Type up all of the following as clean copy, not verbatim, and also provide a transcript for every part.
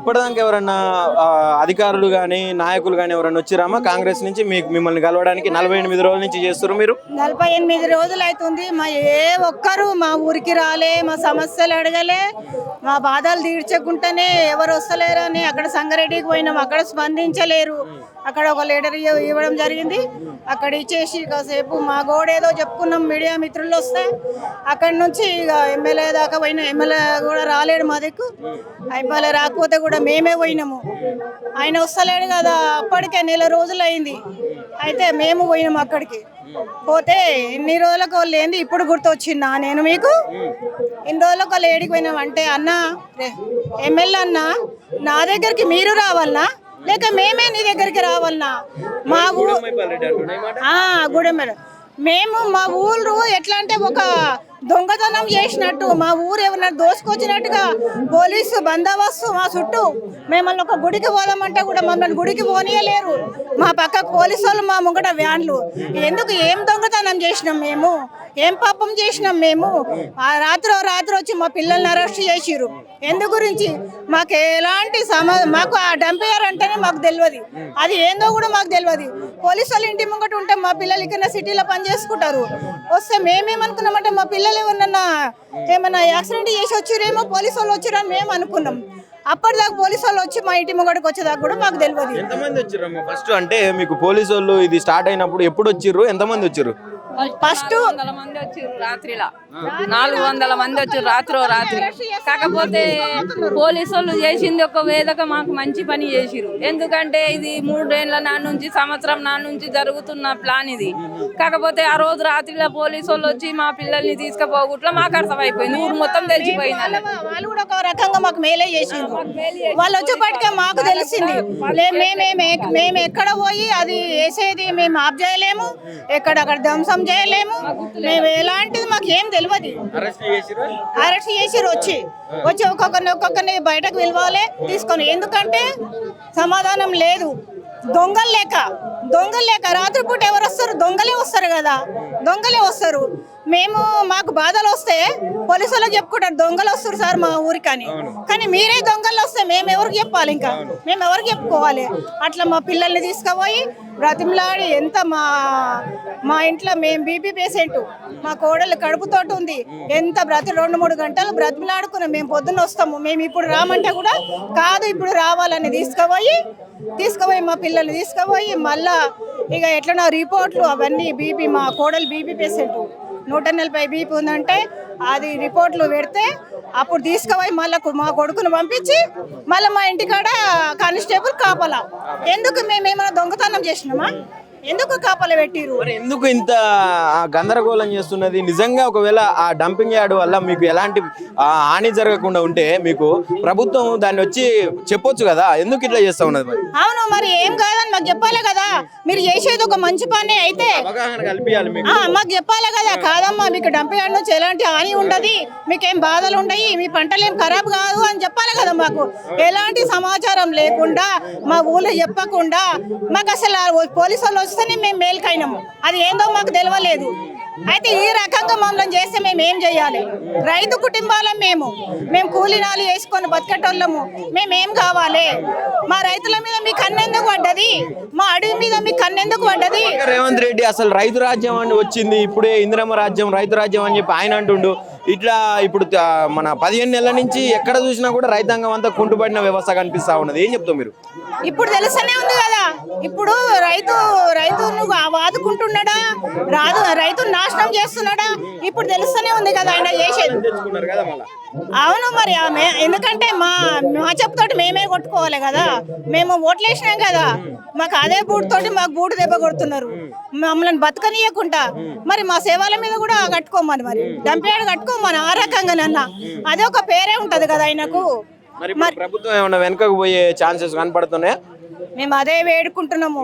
ఇప్పటిదాకా ఎవరన్నా అధికారులు కానీ నాయకులు కానీ ఎవరన్నా వచ్చిరామా కాంగ్రెస్ నుంచి మిమ్మల్ని కలవడానికి? 48 రోజుల నుంచి చేస్తారు మీరు. 48 రోజులు అవుతుంది. మా ఏ ఒక్కరు మా ఊరికి రాలే, మా సమస్యలు అడగలే, మా బాధలు తీర్చకుండానే ఎవరు వస్తలేరని అక్కడ సంగారెడ్డికి పోయినాం, అక్కడ స్పందించలేరు. అక్కడ ఒక లెటర్ ఇవ్వడం జరిగింది, అక్కడ ఇచ్చేసి కాసేపు మా గోడేదో చెప్పుకున్నాం మీడియా మిత్రులు వస్తే. అక్కడి నుంచి ఇక ఎమ్మెల్యే దాకా పోయినా, ఎమ్మెల్యే కూడా రాలేడు మా దిక్కు. ఎమ్మెల్యే రాకపోతే కూడా మేమే పోయినాము, ఆయన వస్తలేడు కదా. అప్పటికే 1 రోజులు అయింది. అయితే మేము పోయినాము అక్కడికి. పోతే ఇన్ని రోజులకు వాళ్ళు ఏంది ఇప్పుడు గుర్తొచ్చిందా నేను మీకు? ఇన్ని రోజులకు వాళ్ళు ఏడికి పోయినాం అంటే, అన్న ఎమ్మెల్యే అన్న నా దగ్గరికి మీరు రావాలనా లేక మేమే నీ దగ్గరికి రావాలనా? మా గూడెం మేము మా ఊరు ఎట్లా అంటే ఒక దొంగతనం చేసినట్టు, మా ఊరు ఏమన్నా దోసుకొచ్చినట్టుగా పోలీసు బందోబస్తు మా చుట్టూ. మిమ్మల్ని ఒక గుడికి పోదామంటే కూడా మమ్మల్ని గుడికి పోనీయలేరు. మా పక్కకు పోలీసు వాళ్ళు, మా ముంగట వ్యాన్లు. ఎందుకు? ఏం దొంగతనం చేసినాం మేము? ఏం పాపం చేసినాం మేము? ఆ రాత్రి వచ్చి మా పిల్లల్ని అరెస్ట్ చేసిరు. ఎందు గురించి? మాకు ఎలాంటి మాకు ఆ డంపేయర్ అంటేనే మాకు తెలియదు, అది ఏందో కూడా మాకు తెలియదు. పోలీసు వాళ్ళు ఇంటి ముంగట ఉంటే మా పిల్లలు ఇక్కడ సిటీలో పని చేసుకుంటారు. వస్తే మేమేమనుకున్నామంటే మా పిల్లలు ఏమన్నా యాక్సిడెంట్ చేసి వచ్చిరేమో, పోలీసు వాళ్ళు వచ్చిరని మేము అనుకున్నాం. అప్పటిదాకా పోలీసు వాళ్ళు వచ్చి మా ఇంటి ముంగడికి వచ్చేదాకా కూడా మాకు తెలియదు. ఎంతమంది వచ్చిర్రు ఫస్ట్? అంటే మీకు పోలీసు వాళ్ళు ఇది స్టార్ట్ అయినప్పుడు ఎప్పుడు వచ్చిర్రు, ఎంతమంది వచ్చిర్రు? ఫస్ట్ 400 మంది వచ్చారు రాత్రిలా, 400 మంది వచ్చారు రాత్రి. కాకపోతే పోలీసు వాళ్ళు చేసింది ఒక వేదక మాకు మంచి పని చేసిరు. ఎందుకంటే ఇది 3 ఏళ్ల నుంచి సంవత్సరం నుంచి జరుగుతున్న ప్లాన్ ఇది. కాకపోతే ఆ రోజు రాత్రిలో పోలీసు వాళ్ళు వచ్చి మా పిల్లల్ని తీసుకుపోగుట్లా మాకు అర్థమైపోయింది, ఊరు మొత్తం తెలిసిపోయింది. వాళ్ళు కూడా ఒక రకంగా మాకు మేలే చేసింది. వాళ్ళు వచ్చేప్పటికే మాకు తెలిసింది, మేము ఎక్కడ పోయి అది వేసేది మేము ఆఫ్ చేయలేము, ఎక్కడక్కడ ధ్వంసం చేయలేము, మేము ఎలాంటిది మాకు ఏం తెలియదు. అరెస్ట్ చేసిరు. వచ్చి ఒక్కొక్కరిని బయటకు పిలవాలి తీసుకొని. ఎందుకంటే సమాధానం లేదు. దొంగలు లేక రాత్రిపూట ఎవరు వస్తారు? దొంగలే వస్తారు కదా, దొంగలే వస్తారు. మాకు బాధలు వస్తే పోలీసు వాళ్ళకి చెప్పుకుంటారు, దొంగలు వస్తారు సార్ మా ఊరికని. కానీ మీరే దొంగలు వస్తే మేము ఎవరికి చెప్పాలి? ఇంకా మేము ఎవరికి చెప్పుకోవాలి? అట్లా మా పిల్లల్ని తీసుకుపోయి బ్రతిమలాడి, ఎంత మా ఇంట్లో మేము బీపీ పేషెంట్, మా కోడలు కడుపుతోటి ఉంది, ఎంత 2-3 గంటలు బ్రతిమలాడుకున్నాం. మేము పొద్దున్న వస్తాము, మేము ఇప్పుడు రామంటే కూడా కాదు ఇప్పుడు రావాలని తీసుకుపోయి మా పిల్లల్ని తీసుకుపోయి మళ్ళా ఇక ఎట్లనో రిపోర్ట్లు అవన్నీ బీపీ, మా కోడలు బీపీ పేషెంట్ 140 బీపీ ఉందంటే అది రిపోర్ట్లు పెడితే అప్పుడు తీసుకుపోయి మళ్ళీ మా కొడుకును పంపించి మళ్ళీ మా ఇంటికాడ కానిస్టేబుల్ కాపలా. ఎందుకు? మేమేమైనా దొంగతనం చేసినామా? ఎందుకు కాపలా పెట్టిరు? ఎందుకు ఇంత గందరగోళం చేస్తున్నది? నిజంగా ఒకవేళ ఆ డంపింగ్ యార్డ్ వల్ల మీకు ఎలాంటి హాని జరగకుండా ఉంటే మీకు ప్రభుత్వం దాన్ని వచ్చి చెప్పొచ్చు కదా, ఎందుకు ఇట్లా చేస్తా ఉన్నది? మరి అవును, మరి ఏం కాదని మాకు చెప్పాలి కదా. మీరు చేసేది ఒక మంచి పని అయితే మాకు చెప్పాలి కదా. కాదమ్మా మీకు డంపింగ్ యార్డ్ నుంచి ఎలాంటి హాని ఉండదు, మీకేం బాధలు ఉండయి, మీ పంటలు ఏం ఖరాబ్ కాదు అని చెప్పాలి కదా. మాకు ఎలాంటి సమాచారం లేకుండా మా ఊళ్ళో చెప్పకుండా మాకు అసలు పోలీసు వాళ్ళు వస్తేనే మేము మేలుకైనాము, అది ఏందో మాకు తెలియలేదు. అయితే ఈ రకంగా మమ్మల్ని చేస్తే మేము ఏం చేయాలి? రైతు కుటుంబాలం మేము కూలీనాలు వేసుకొని బతికేటోళ్ళము. మేమేం కావాలి? మా రైతుల మీద మీ కన్నెందుకు పడ్డది? మా అడవి మీద మీ కన్నెందుకు పడ్డది? రేవంత్ రెడ్డి అసలు రైతు రాజ్యం అని వచ్చింది, ఇప్పుడే ఇందిరమ్మ రాజ్యం, రైతు రాజ్యం అని చెప్పి ఆయన అంటుండు. ఇట్లా ఇప్పుడు మన 15 నెలల నుంచి ఎక్కడ చూసినా కూడా రైతాంగం అంతా కుంటుపడిన వ్యవస్థ కనిపిస్తా ఉన్నది. ఏం చెప్తావు మీరు? ఇప్పుడు తెలుస్తూనే ఉంది కదా. ఇప్పుడు రైతును వాదుకుంటున్నాడా, రైతు నాశనం చేస్తున్నాడా? ఇప్పుడు తెలుస్తూనే ఉంది కదా ఆయన చేసేది. అవును, మరి ఎందుకంటే మా చెప్పుతోటి మేమే కొట్టుకోవాలి కదా. మేము ఓట్లు వేసినాం కదా, మాకు అదే బూటుతోటి మాకు బూటు దెబ్బ కొడుతున్నారు, మమ్మల్ని బతకనీయకుండా. మరి మా సేవల మీద కూడా కట్టుకోమని, మరి డంపేడు కట్టుకోమని ఆ రకంగానన్నా అదే ఒక పేరే ఉంటది కదా ఆయనకు. మరి ప్రభుత్వం ఏమన్నా వెనకకు పోయే ఛాన్సెస్ కనపడుతున్నాయా? మేము అదే వేడుకుంటున్నాము.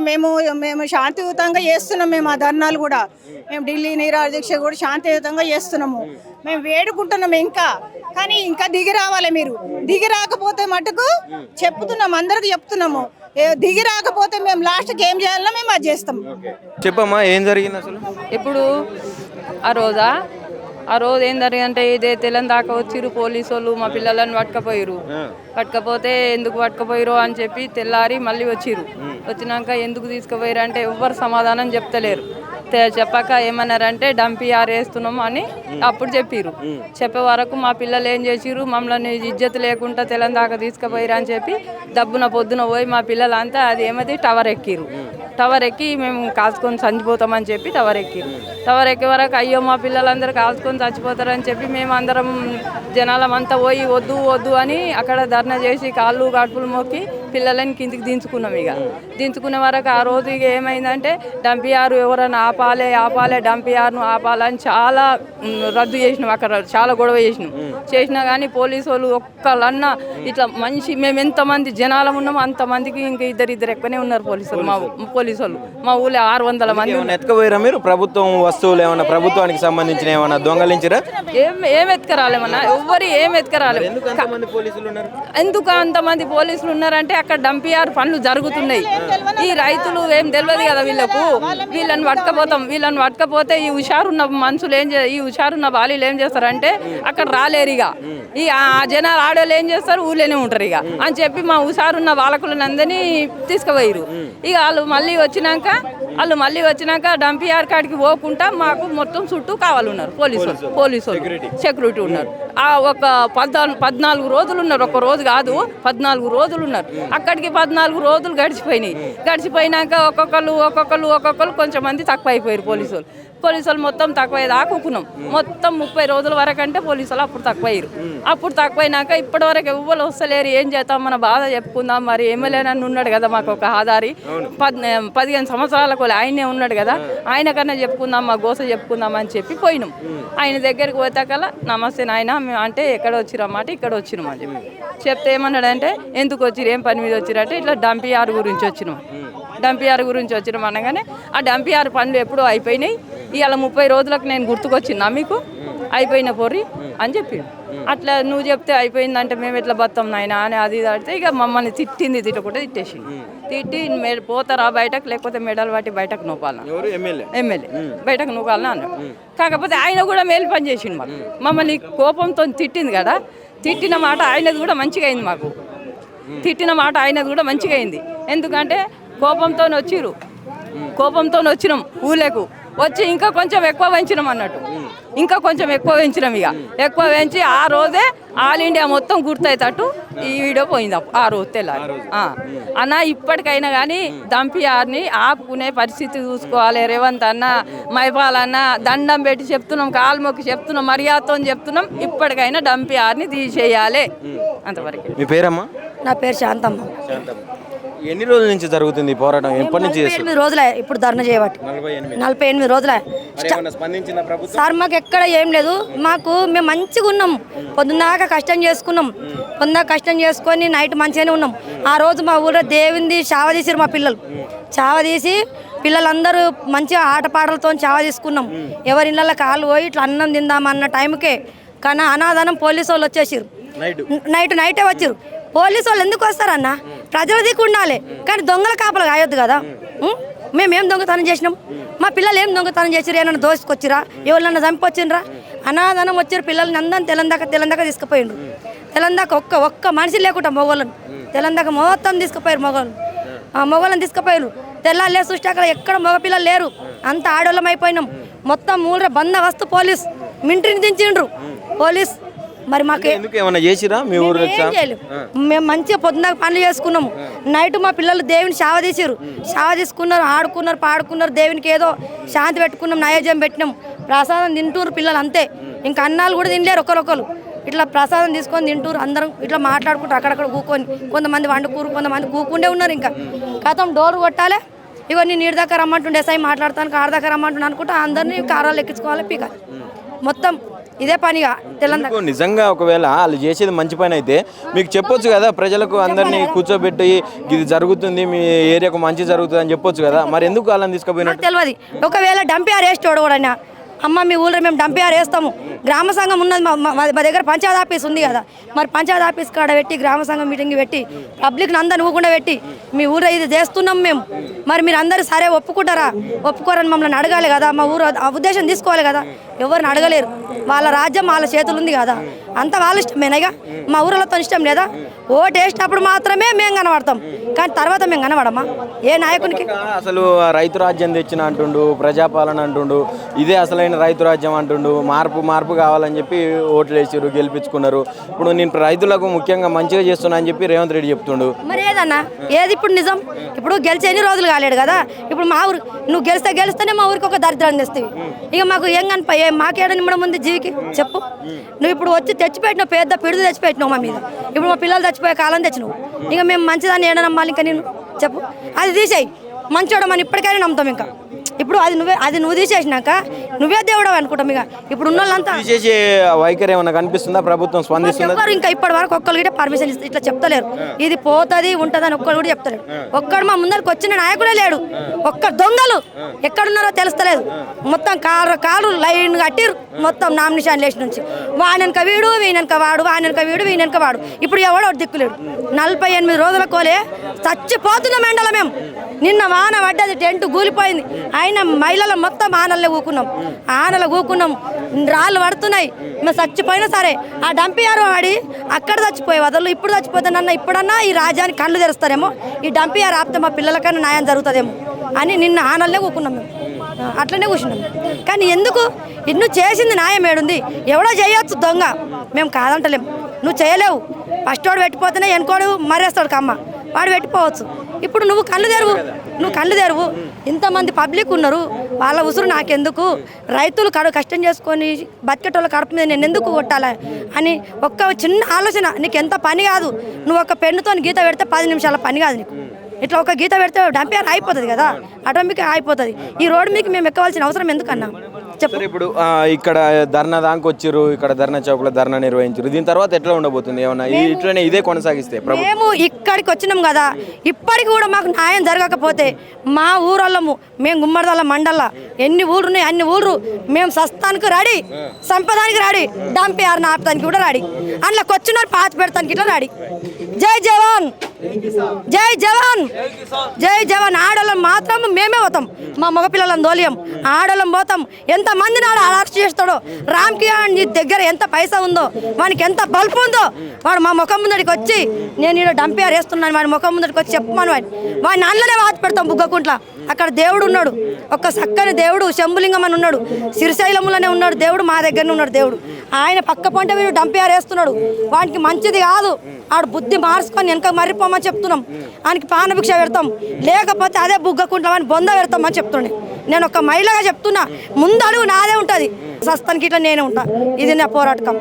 మేము శాంతియుతంగా చేస్తున్నాం. మేము ఆ ధర్నాలు కూడా, మేము ఢిల్లీ నిరాహార దీక్ష కూడా శాంతియుతంగా చేస్తున్నాము. మేము వేడుకుంటున్నాము కానీ ఇంకా దిగి రావాలి. మీరు దిగి రాకపోతే మటుకు చెప్తున్నాము, అందరికి చెప్తున్నాము, దిగి రాకపోతే మేము లాస్ట్కి ఏం చేయాలన్నా మేము అది చేస్తాం. చెప్పమ్మా, ఏం జరిగింది అసలు? ఇప్పుడు ఆ రోజా ఆ రోజు ఏం జరిగిందంటే ఇదే తెల్లని దాకా వచ్చిర్రు పోలీసు వాళ్ళు మా పిల్లలను పట్టుకపోయారు. పట్టుకపోతే ఎందుకు పట్టుకపోయారు అని చెప్పి తెల్లారి మళ్ళీ వచ్చిర్రు. వచ్చినాక ఎందుకు తీసుకుపోయారు అంటే ఎవ్వరు సమాధానం చెప్తలేరు. చెప్పాక ఏమన్నారంటే డంపిఆర్ వేస్తున్నాం అని అప్పుడు చెప్పిర్రు. చెప్పే వరకు మా పిల్లలు ఏం చేసిర్రు, మమ్మల్ని ఇజ్జత్ లేకుండా తెల్లని దాకా తీసుకుపోయారు అని చెప్పి డబ్బున పొద్దున పోయి మా పిల్లలంతా అది ఏమది టవర్ ఎక్కిరు. టవర్ ఎక్కి మేము కాల్చుకొని చనిపోతామని చెప్పి టవర్ ఎక్కిరు. టవర్ ఎక్కే వరకు అయ్యో మా పిల్లలందరూ కాల్చుకొని చచ్చిపోతారని చెప్పి మేము అందరం జనాలమంతా పోయి వద్దు వద్దు అని అక్కడ ధర్నా చేసి కాళ్ళు కడుపులు మొక్కి పిల్లలని కిందికి దించుకున్నాం. ఇక దించుకునే వరకు ఆ రోజు ఇక ఏమైందంటే డంపిఆర్ ఎవరైనా ఆపాలే డంపిఆర్ను ఆపాలని చాలా రద్దు చేసినాం. అక్కడ చాలా గొడవ చేసినా కానీ పోలీసు వాళ్ళు ఒక్కళ్ళన్నా ఇట్లా మనిషి మేము ఎంతమంది జనాలం ఉన్నామో అంతమందికి ఇంకా ఇద్దరు ఎక్కువనే ఉన్నారు పోలీసు వాళ్ళు. మా ఊళ్ళో 600 మంది. ఎత్తుకుపోయారా మీరు? ప్రభుత్వం వస్తువులు ఏమన్నా ప్రభుత్వానికి సంబంధించిన ఏమన్నా దొంగలించరా? ఏం ఎత్తుకరాలేమన్నా ఎవ్వరు ఏం ఎత్తుకరాలేదు. ఎందుకు అంతమంది పోలీసులు ఉన్నారంటే అక్కడ డంపిఆర్ పనులు జరుగుతున్నాయి. ఈ రైతులు ఏం తెలియదు కదా వీళ్ళకు. వీళ్ళని పట్టుకపోతే ఈ హుషారున్న మనుషులు ఈ హుషారున్న బాలీలు ఏం చేస్తారంటే అక్కడ రాలేరు. ఈ ఆ జనాలు ఆడోళ్ళు ఏం చేస్తారు, ఊళ్ళోనే ఉంటారు ఇక అని చెప్పి మా హుషారున్న బాలకులను అందరినీ తీసుకుపోయారు. ఇక వాళ్ళు మళ్ళీ వచ్చినాక డంపిఆర్ కాడికి పోకుండా మాకు మొత్తం చుట్టూ కావాలన్నారు పోలీసు సెక్యూరిటీ ఉన్నారు. ఒక 14 రోజులు ఉన్నారు. ఒక రోజు కాదు 14 రోజులు ఉన్నారు. అక్కడికి 14 రోజులు గడిచిపోయినాక ఒక్కొక్కరు కొంచెం మంది తక్కువ అయిపోయారు. పోలీసు వాళ్ళు మొత్తం తక్కువ దాకుకున్నాం. మొత్తం 30 రోజుల వరకు అంటే పోలీసు వాళ్ళు అప్పుడు తక్కువయ్యారు. అప్పుడు తక్కువైనాక ఇప్పటి వరకు ఎవ్వరు వస్తలేరు. ఏం చేద్దాం, మన బాధ చెప్పుకుందాం. మరి ఎమ్మెల్యే నన్ను ఉన్నాడు కదా, మాకు ఒక ఆధారి 15 సంవత్సరాలకు ఆయనే ఉన్నాడు కదా, ఆయన కన్నా చెప్పుకుందాం, మా గోస చెప్పుకుందాం అని చెప్పి పోయినాం. ఆయన దగ్గరికి పోతాకల్లా నమస్తే నాయన అంటే ఎక్కడ వచ్చిరమ్మాట, ఇక్కడ వచ్చినాం అని చెప్తే ఏమన్నాడంటే ఎందుకు వచ్చిరు, ఏం పని మీద వచ్చిరంటే ఇట్లా డంపిఆర్ గురించి వచ్చినాం అనగానే ఆ డంపిఆర్ పనులు ఎప్పుడో అయిపోయినాయి. ఇవాళ 30 రోజులకు నేను గుర్తుకొచ్చినా మీకు అయిపోయిన పొర్రి అని చెప్పి అట్లా నువ్వు చెప్తే అయిపోయిందంటే మేము ఎట్లా బతాం నాయన అని అది ఆడితే ఇక మమ్మల్ని తిట్టకుండా తిట్టి పోతారా బయటకు, లేకపోతే మెడల్ పట్టి బయటకు నూపాలన్నా, ఎమ్మెల్యే బయటకు నూపాలన్నా అన్నాడు. కాకపోతే ఆయన కూడా మేలు పని చేసిండు. మమ్మల్ని కోపంతో తిట్టింది కదా, తిట్టిన మాట ఆయనది కూడా మంచిగా అయింది ఎందుకంటే కోపంతో వచ్చినాం ఊళ్ళకు వచ్చి ఇంకా కొంచెం ఎక్కువ పెంచినాం అన్నట్టు. ఇక ఎక్కువ పెంచి ఆ రోజే ఆల్ ఇండియా మొత్తం గుర్తయ్యేటట్టు ఈ వీడియో పోయింది ఆ రోజు తెల్లారి. అన్న ఇప్పటికైనా కానీ డంపిఆర్ని ఆపుకునే పరిస్థితి చూసుకోవాలి. రేవంత్ అన్న, మైపాల్ అన్న దండం పెట్టి చెప్తున్నాం, కాలు మొక్కి చెప్తున్నాం, మర్యాదతో చెప్తున్నాం, ఇప్పటికైనా డంపిఆర్ని తీసేయాలి అంతవరకు. మీ పేరమ్మా? నా పేరు శాంతమ్మ. ఎన్ని రోజుల నుంచి జరుగుతుంది పోరాటం? ఎప్పటి నుంచి? 48 రోజులే ఇప్పుడు ధర్నా చేయబట్టి. 48 రోజులే సార్. మాకు ఎక్కడ ఏం లేదు. మేము మంచిగా ఉన్నాం. పొద్దున్నాక కష్టం చేసుకొని నైట్ మంచిగానే ఉన్నాం. ఆ రోజు మా ఊళ్ళో దేవుంది చావ తీసిరు. మా చావ తీసి పిల్లలందరూ మంచిగా ఆటపాటలతో చావ తీసుకున్నాం. ఎవరి ఇళ్ళ కాళ్ళు పోయి ఇట్లా అన్నం తిందామన్న టైంకే కానీ అనాదనం పోలీసు వాళ్ళు వచ్చేసారు. నైటే వచ్చారు. పోలీసు వాళ్ళు ఎందుకు వస్తారన్న? ప్రజల దిక్కు ఉండాలి కానీ దొంగల కాపలు కాయొద్దు కదా. మేమేం దొంగతనం చేసినాం? మా పిల్లలు ఏం దొంగతనం చేసారు? ఏమన్నా దోసుకొచ్చిరా, ఎవరన్నా చంపొచ్చిండ్రా? అనాదనం వచ్చారు. పిల్లల్ని అందరం తెలంగాణ తీసుకుపోయిండ్రు. తెలంగాణ ఒక్క మనిషి లేకుండా మొగోళ్ళని తెలంగాణ మొత్తం తీసుకుపోయారు. మొగోళ్ళని తీసుకుపోయారు. తెల్లాలే చూసాక ఎక్కడ మగపిల్లలు లేరు, అంత ఆడోళ్ళం అయిపోయినాం. మొత్తం మూల బందోబస్తు పోలీస్ మింట్రీని దించిండ్రు పోలీస్. మరి మాకు మేము మంచిగా పొద్దున్న పనులు చేసుకున్నాము. నైట్ మా పిల్లలు దేవుని చావ తీసుకున్నారు, ఆడుకున్నారు, పాడుకున్నారు. దేవునికి ఏదో శాంతి పెట్టుకున్నాం, నైవేద్యం పెట్టినాం, ప్రసాదం తింటున్నారు పిల్లలు అంతే. ఇంకా అన్నాలు కూడా తినలేరు. ఒకరొకరు ఇట్లా ప్రసాదం తీసుకొని తింటున్నారు. అందరం ఇట్లా మాట్లాడుకుంటారు. అక్కడక్కడ కూకొని కొంతమంది వండుకూరు, కొంతమంది కూకుండే ఉన్నారు. ఇంకా కథం డోర్ కొట్టాలి. ఇగో నేను నీటి దాకా రమ్మంటుండే ఎస్ఐ మాట్లాడతాను, కారు దాకా రమ్మంటుండే అనుకుంటా అందరినీ కారాలు ఎక్కించుకోవాలి, పీకాలి. మొత్తం ఇదే పనిగా తెలంగాణ. నిజంగా ఒకవేళ వాళ్ళు చేసేది మంచి పని అయితే మీకు చెప్పొచ్చు కదా, ప్రజలకు అందరినీ కూర్చోబెట్టి ఇది జరుగుతుంది, మీ ఏరియాకు మంచి జరుగుతుంది అని చెప్పొచ్చు కదా. మరి ఎందుకు వాళ్ళని తీసుకుపోయినట్టు తెలియదు. ఒకవేళ డంపిఆర్ వేసి చూడకూడనా అమ్మ మీ ఊళ్ళో మేము డంపియార్ వేస్తాము, గ్రామ సంఘం ఉన్నది మా దగ్గర పంచాయతీ ఆఫీస్ ఉంది కదా, మరి పంచాయతీ ఆఫీస్ కాడ పెట్టి గ్రామ సంఘం మీటింగ్ పెట్టి పబ్లిక్ని అందరిని ఊకుండా పెట్టి మీ ఊళ్ళో ఇది చేస్తున్నాం మేము, మరి మీరు అందరూ సరే ఒప్పుకుంటారా, ఒప్పుకోరని మమ్మల్ని అడగాలి కదా, మా ఊరు ఆ ఉద్దేశం తీసుకోవాలి కదా, ఎవరిని అడగలేరు, వాళ్ళ రాజ్యం వాళ్ళ చేతులు ఉంది కదా, అంత వాళ్ళ ఇష్టమేనాగా, మా ఊళ్ళతో ఇష్టం లేదా, ఓటు వేసినప్పుడు మాత్రమే మేము కనబడతాం, కానీ తర్వాత మేము కనబడమా ఏ నాయకునికి? అసలు రైతు రాజ్యం తెచ్చిన అంటుండు, ప్రజాపాలన అంటుండు, ఇదే అసలైన రైతు రాజ్యం అంటుండు, మార్పు కావాలని చెప్పి ఓట్లు వేసారు, గెలిపించుకున్నారు. ఇప్పుడు నేను రైతులకు ముఖ్యంగా మంచిగా చేస్తున్నా అని చెప్పి రేవంత్ రెడ్డి చెప్తుండు. మరి ఏదన్నా ఏది ఇప్పుడు నిజం? ఇప్పుడు గెలిచి ఎన్ని రోజులు కాలేడు కదా, ఇప్పుడు మా ఊరు నువ్వు గెలిస్తేనే మా ఊరికి ఒక దరిద్రాన్ని తెస్తావు, ఇక మాకు ఏం కనిపి మాకేడ నిమ్మడం ఉంది జీవికి చెప్పు. నువ్వు ఇప్పుడు వచ్చి తెచ్చిపెట్టినావు, పెద్ద పిడుదు తెచ్చిపెట్టినావు మా మీద, ఇప్పుడు మా పిల్లలు చచ్చిపోయే కాలం తెచ్చినావు, ఇక మేము మంచిదాన్ని ఏడ నమ్మాలి ఇంకా నేను చెప్పు? అది తీసేయి, మంచోడ మనం ఇప్పటికైనా నమ్ముతాం. ఇంకా ఇప్పుడు అది నువ్వు తీసేసినాక నువ్వే దేవుడు అనుకుంటాం. ఇక ఇప్పుడు ఉన్న వాళ్ళంతా తీసేసే వైఖరి ఏమైనా కనిపిస్తుందా? ప్రభుత్వం స్పందిస్తుందా? ఎవ్వరు ఇంకా ఇప్పటి వరకు ఒక్కరు కూడా పర్మిషన్ ఇట్లా చెప్తలేరు, ఇది పోతుంది ఉంటుంది అని ఒక్కరు కూడా చెప్తలేరు. ఒక్కడు మా ముందరికి వచ్చిన నాయకుడే లేడు, ఒక్క దొంగలు ఎక్కడున్నారో తెలుస్తలేదు, మొత్తం కారు లైన్ కట్టిరు, మొత్తం నామినేషన్ లేచి నుంచి వానెనక వీడు వీనెనక వాడు, వానెనక వీడు వీనెనక వాడు, ఇప్పుడు ఎవడో దిక్కులేడు. 48 రోజుల కోలే చచ్చిపోతున్నాం ఎండల మేము. నిన్న వాన పడ్డది, టెంట్ కూలిపోయింది, అయినా మహిళలు మొత్తం ఆనల్లో కూకున్నాం, రాళ్ళు పడుతున్నాయి, మేము చచ్చిపోయినా సరే ఆ డంపియార్ వాడి అక్కడ చచ్చిపోయే వదలు ఇప్పుడు చచ్చిపోతానన్నా, ఇప్పుడన్నా ఈ రాజ్యానికి కళ్ళు తెరుస్తారేమో, ఈ డంపియార్ ఆపితే మా పిల్లలకన్నా న్యాయం జరుగుతుందేమో అని నిన్న ఆనల్లే కూకున్నాం మేము, అట్లనే కూర్చున్నాం. కానీ ఎందుకు నువ్వు చేసింది న్యాయం ఏడుంది? ఎవడో చేయొచ్చు దొంగ, మేము కాదంటలేము, నువ్వు చేయలేవు, ఫస్ట్ వాడు పెట్టిపోతేనే వెనుకోడు మరేస్తాడు కమ్మ, వాడు పెట్టిపోవచ్చు. ఇప్పుడు నువ్వు కళ్ళు తెరువు, ఇంతమంది పబ్లిక్ ఉన్నారు, వాళ్ళ ఉసురు నాకెందుకు, రైతులు కష్టం చేసుకొని బతికేటోళ్ళ కడుపు మీద నేను ఎందుకు కొట్టాలి అని ఒక్క చిన్న ఆలోచన. నీకు ఎంత పని కాదు, నువ్వు ఒక పెన్నుతో గీత పెడితే 10 నిమిషాల పని కాదు నీకు, ఇట్లా ఒక గీత పెడితే డంపియార్ అయిపోతుంది కదా, ఆటోమేటిక్గా అయిపోతుంది. ఈ రోడ్డు మీకు మేము ఎక్కవలసిన అవసరం ఎందుకన్నా చెప్పు. ఇప్పుడు ఇక్కడ ధర్నా దానికి వచ్చారు, ఇక్కడ ధర్నా చౌక్లో ధర్నా నిర్వహించారు, దీని తర్వాత ఎట్లా ఉండబోతుంది? ఏమన్నా ఇట్లనే ఇదే కొనసాగిస్తే? మేము ఇక్కడికి వచ్చినాం కదా, ఇప్పటికి కూడా మాకు న్యాయం జరగకపోతే మా ఊరళ్ళము, మేము గుమ్మడిదల్ల మండల ఎన్ని ఊళ్ళు ఉన్నాయి అన్ని ఊళ్ళు మేము సస్తానికి రెడీ, సంపదానికి రెడీ, డంపియార్ని ఆపడానికి కూడా రెడీ, అందులోకి వచ్చిన పాతి పెడతానికి ఇట్లా రెడీ. జై జవాన్, జై జవాన్, జై జవాన్. ఆడోళ్ళం మాత్రం మేమే పోతాం, మా మగపిల్లలను దోలియం, ఆడోళ్ళం పోతాం. ఎంతమంది నాడు అరెస్ట్ చేస్తాడో, రామ్ కిరణ్ దగ్గర ఎంత పైసా ఉందో, వానికి ఎంత బల్పు ఉందో, వాడు మా ముఖం ముందడికి వచ్చి నేను ఈడ డంపియార్ వేస్తున్నాను, వాడి ముఖం ముందడికి వచ్చి చెప్పమని వాడిని అందులోనే వాత పెడతాం. బుగ్గకుంట్ల అక్కడ దేవుడు ఉన్నాడు, ఒక్క చక్కని దేవుడు శంభులింగం అని ఉన్నాడు, శ్రీశైలంలోనే ఉన్నాడు దేవుడు, మా దగ్గరనే ఉన్నాడు దేవుడు. ఆయన పక్క పంట వీడు డంపియార్ వేస్తున్నాడు, వానికి మంచిది కాదు, ఆడు బుద్ధి మార్చుకొని వెనక మర్రిపోమని చెప్తున్నాం, ఆయనకి పానభిక్ష పెడతాం, లేకపోతే అదే బుగ్గకుంటామని బొంద పెడతామని చెప్తుండే. నేను ఒక మహిళగా చెప్తున్నా, ముందడుగు నాదే ఉంటుంది, సస్తానికి ఇట్లా నేనే ఉంటా, ఇది నా పోరాటం.